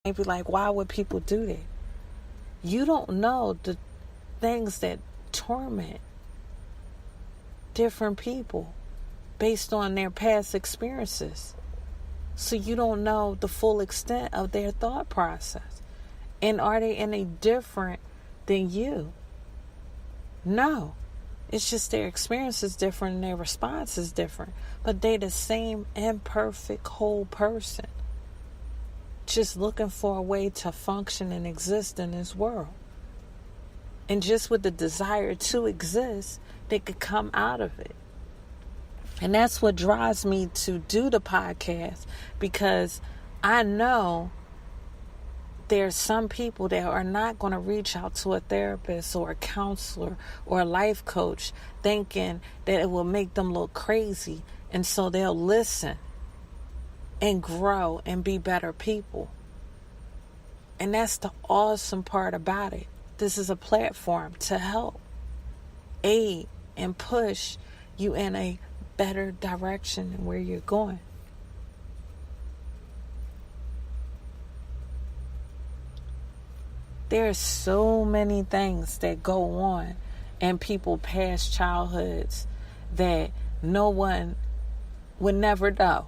may be like, why would people do that? You don't know the things that torment different people based on their past experiences. So you don't know the full extent of their thought process. And are they any different than you? No. It's just their experience is different and their response is different. But they the same imperfect whole person, just looking for a way to function and exist in this world. And just with the desire to exist, they could come out of it. And that's what drives me to do the podcast, because I know there's some people that are not going to reach out to a therapist or a counselor or a life coach thinking that it will make them look crazy. And so they'll listen and grow and be better people. And that's the awesome part about it. This is a platform to help, aid, and push you in a better direction than where you're going. There are so many things that go on in people's past childhoods that no one would never know.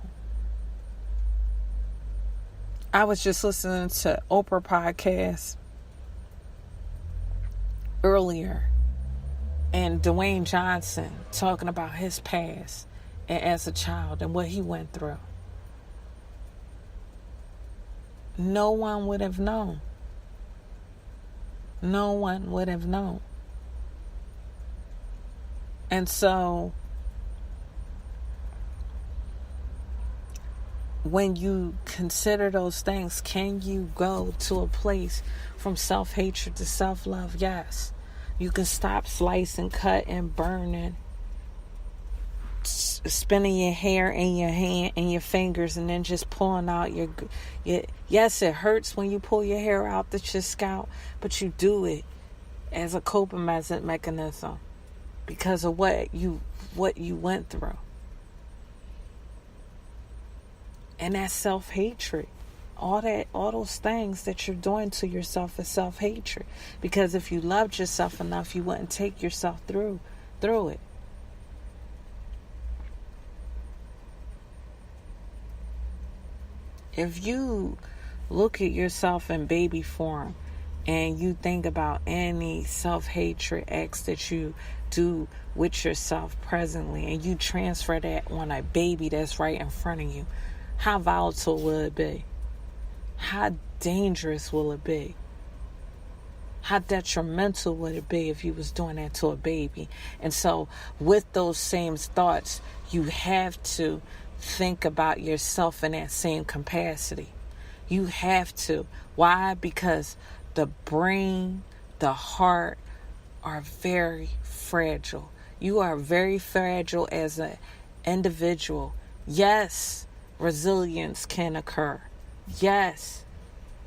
I was just listening to Oprah podcast earlier, and Dwayne Johnson talking about his past as a child and what he went through. No one would have known. No one would have known. And so when you consider those things, can you go to a place from self-hatred to self-love? Yes. You can stop slicing, cut, and burning, spinning your hair in your hand and your fingers, and then just pulling out your yes, it hurts when you pull your hair out that's your scalp, but you do it as a coping mechanism because of what you went through. And that's self-hatred. All those things that you're doing to yourself is self-hatred. Because if you loved yourself enough, you wouldn't take yourself through it. If you look at yourself in baby form and you think about any self-hatred acts that you do with yourself presently, and you transfer that on a baby that's right in front of you, how volatile will it be? How dangerous will it be? How detrimental would it be if you was doing that to a baby? And so with those same thoughts, you have to think about yourself in that same capacity. You have to. Why? Because the brain, the heart are very fragile. You are very fragile as an individual. Yes, resilience can occur. Yes,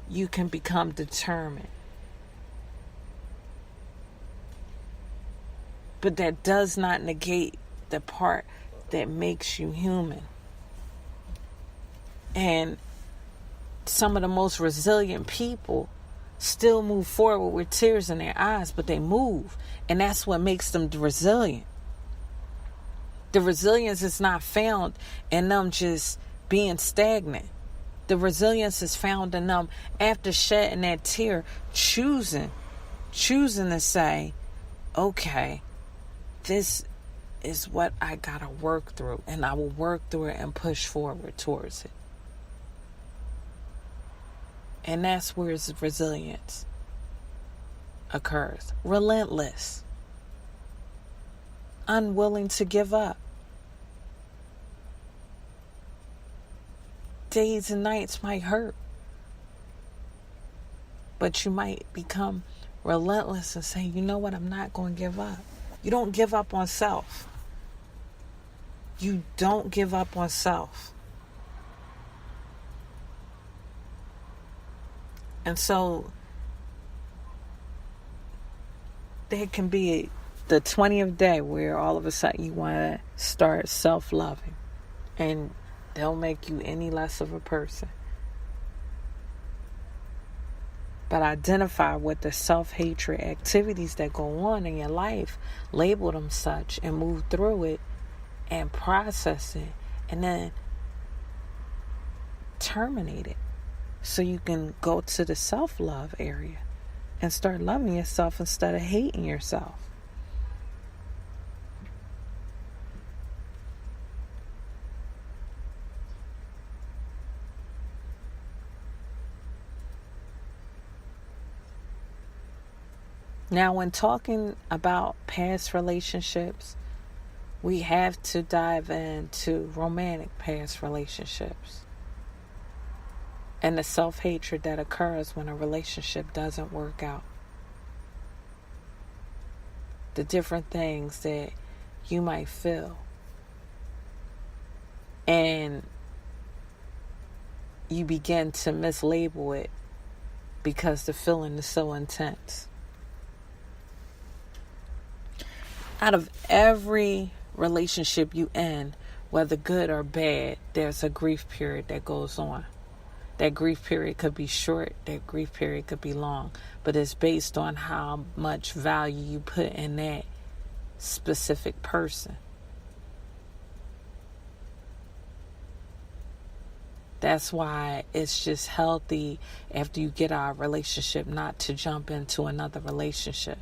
you can become determined. But that does not negate the part that makes you human. And some of the most resilient people still move forward with tears in their eyes, but they move. And that's what makes them resilient. The resilience is not found in them just being stagnant. The resilience is found in them after shedding that tear, choosing to say, okay, this is what I gotta work through, and I will work through it and push forward towards it. And that's where resilience occurs. Relentless. Unwilling to give up. Days and nights might hurt, but you might become relentless and say, you know what, I'm not going to give up. You don't give up on self. You don't give up on self. And so there can be the 20th day where all of a sudden you want to start self-loving, and don't make you any less of a person. but identify with the self-hatred activities that go on in your life, label them such, and move through it and process it, and then terminate it so you can go to the self-love area and start loving yourself instead of hating yourself. Now, when talking about past relationships, we have to dive into romantic past relationships and the self-hatred that occurs when a relationship doesn't work out. The different things that you might feel. And you begin to mislabel it because the feeling is so intense. Out of every relationship you end, whether good or bad, there's a grief period that goes on. That grief period could be short, that grief period could be long, but it's based on how much value you put in that specific person. That's why it's just healthy after you get out of a relationship not to jump into another relationship.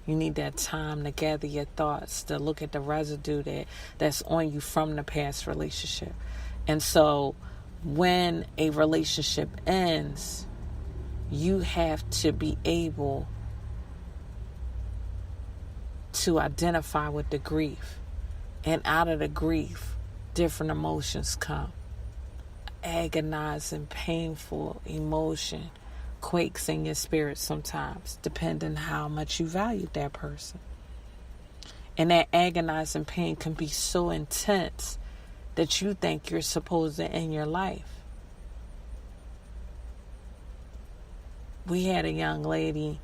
You need that time to gather your thoughts, to look at the residue that's on you from the past relationship. And so when a relationship ends, you have to be able to identify with the grief. And out of the grief, different emotions come. Agonizing, painful emotion quakes in your spirit sometimes, depending how much you value that person. And that agonizing pain can be so intense that you think you're supposed to end your life. We had a young lady,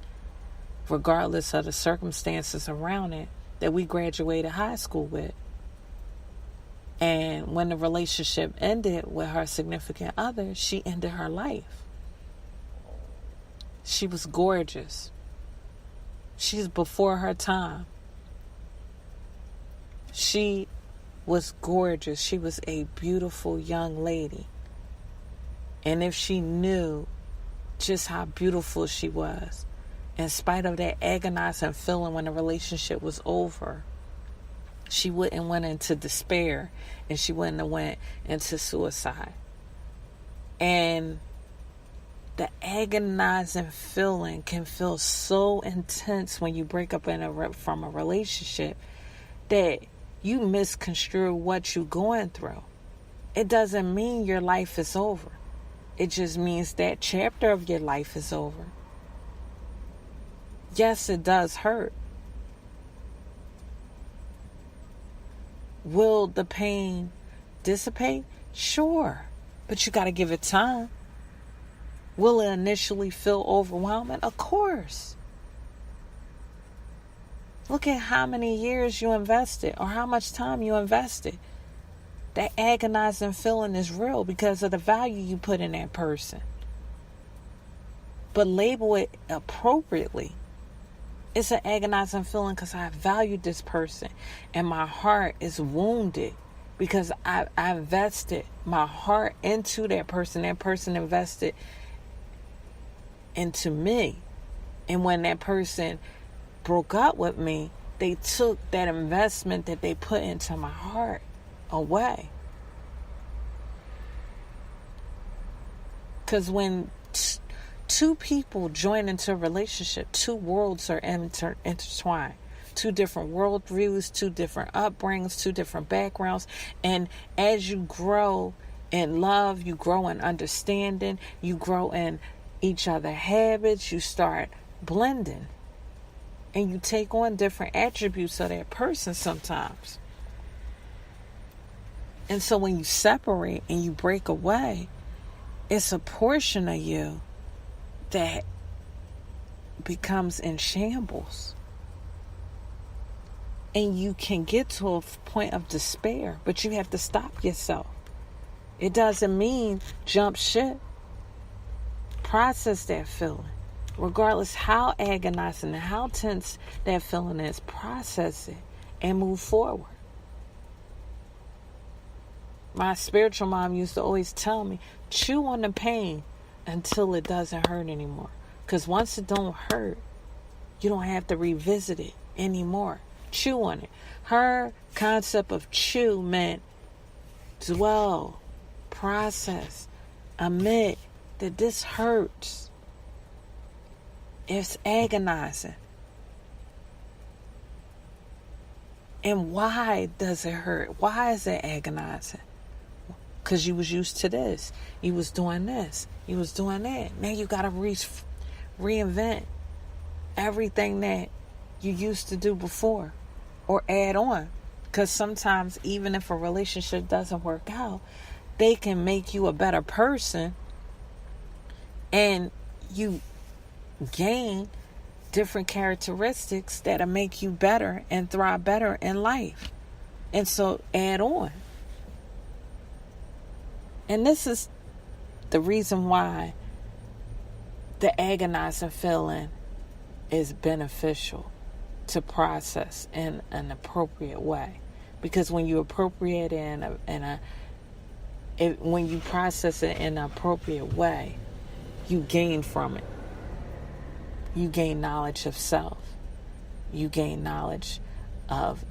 regardless of the circumstances around it, that we graduated high school with. And when the relationship ended with her significant other, she ended her life. She was gorgeous. She's before her time. She was gorgeous. She was a beautiful young lady. And if she knew just how beautiful she was, in spite of that agonizing feeling when the relationship was over, she wouldn't went into despair, and she wouldn't have went into suicide. And the agonizing feeling can feel so intense when you break up from a relationship that you misconstrue what you're going through. It doesn't mean your life is over. It just means that chapter of your life is over. Yes, it does hurt. Will the pain dissipate? Sure. But you got to give it time. Will it initially feel overwhelming? Of course. Look at how many years you invested or how much time you invested. That agonizing feeling is real because of the value you put in that person. But label it appropriately. It's an agonizing feeling because I valued this person and my heart is wounded because I invested my heart into that person. That person invested into me. And when that person broke up with me, they took that investment that they put into my heart away. Because when two people join into a relationship, two worlds are intertwined. Two different worldviews, two different upbringings, two different backgrounds. And as you grow in love, you grow in understanding, you grow in each other's habits, you start blending. And you take on different attributes of that person sometimes. And so when you separate and you break away, it's a portion of you that becomes in shambles. And you can get to a point of despair, but you have to stop yourself. It doesn't mean jump ship. Process that feeling. regardless how agonizing and how tense that feeling is, process it and move forward. My spiritual mom used to always tell me, chew on the pain until it doesn't hurt anymore. Because once it don't hurt, you don't have to revisit it anymore. Chew on it. Her concept of chew meant dwell, process, admit that this hurts. It's agonizing. And why does it hurt? Why is it agonizing? Because you was used to this. You was doing this. You was doing that. Now you got to reinvent everything that you used to do before or add on. Because sometimes even if a relationship doesn't work out, they can make you a better person and you gain different characteristics that'll make you better and thrive better in life. And so add on. And this is the reason why the agonizing feeling is beneficial to process in an appropriate way. Because when you appropriate it when you process it in an appropriate way, you gain from it. You gain knowledge of self. You gain knowledge of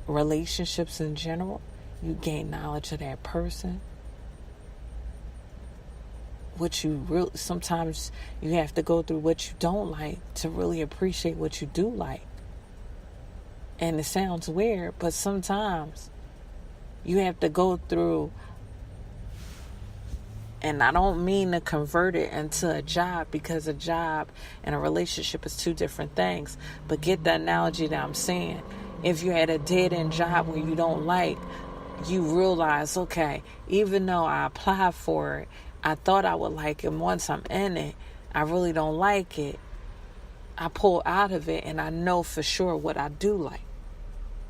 relationships in general. You gain knowledge of that person. Sometimes you have to go through what you don't like to really appreciate what you do like. And it sounds weird, but sometimes you have to go through, and I don't mean to convert it into a job, because a job and a relationship is two different things. But get the analogy that I'm saying. If you're at a dead-end job where you don't like, you realize, okay, even though I applied for it, I thought I would like it. Once I'm in it, I really don't like it. I pull out of it and I know for sure what I do like.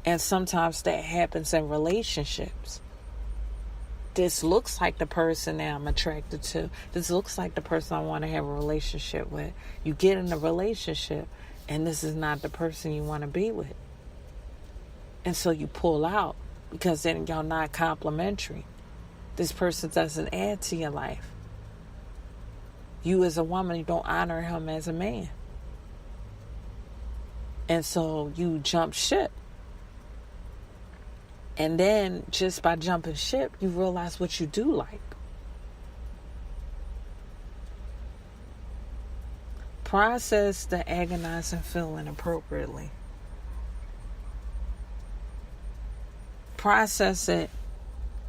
And sometimes that happens in relationships. This looks like the person that I'm attracted to. This looks like the person I want to have a relationship with. You get in a relationship and this is not the person you want to be with. And so you pull out because then y'all not complimentary. This person doesn't add to your life. You as a woman, you don't honor him as a man. And so you jump ship. And then just by jumping ship, you realize what you do like. Process the agonizing feeling appropriately. Process it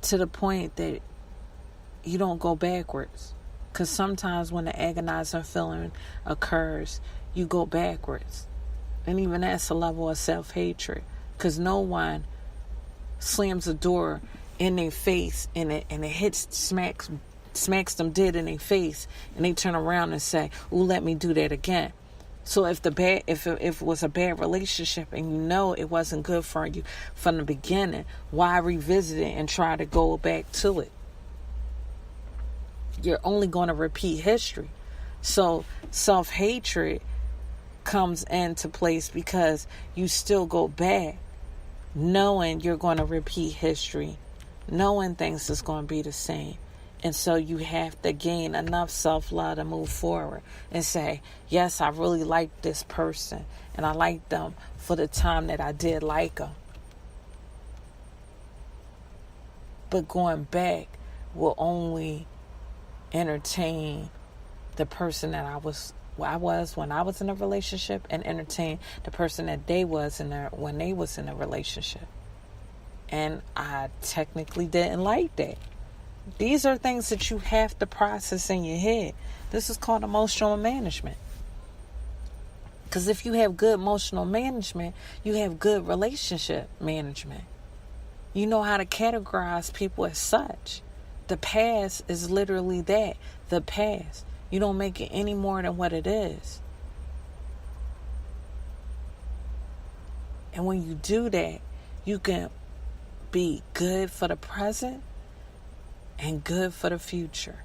to the point that you don't go backwards. Because sometimes when the agonizing feeling occurs, you go backwards. And even that's a level of self-hatred. Because no one slams a door in their face and it hits, smacks them dead in their face, and they turn around and say, "Ooh, let me do that again." So if it was a bad relationship and you know it wasn't good for you from the beginning, why revisit it and try to go back to it? You're only going to repeat history. So self-hatred comes into place because you still go back knowing you're going to repeat history, knowing things is going to be the same. And so you have to gain enough self-love to move forward and say, yes, I really like this person and I like them for the time that I did like them. But going back will only entertain the person that I was when I was in a relationship, and entertain the person that they was when they was in a relationship. And I technically didn't like that. These are things that you have to process in your head. This is called emotional management. Because if you have good emotional management, you have good relationship management. You know how to categorize people as such. The past is literally that, the past. You don't make it any more than what it is. And when you do that, you can be good for the present and good for the future.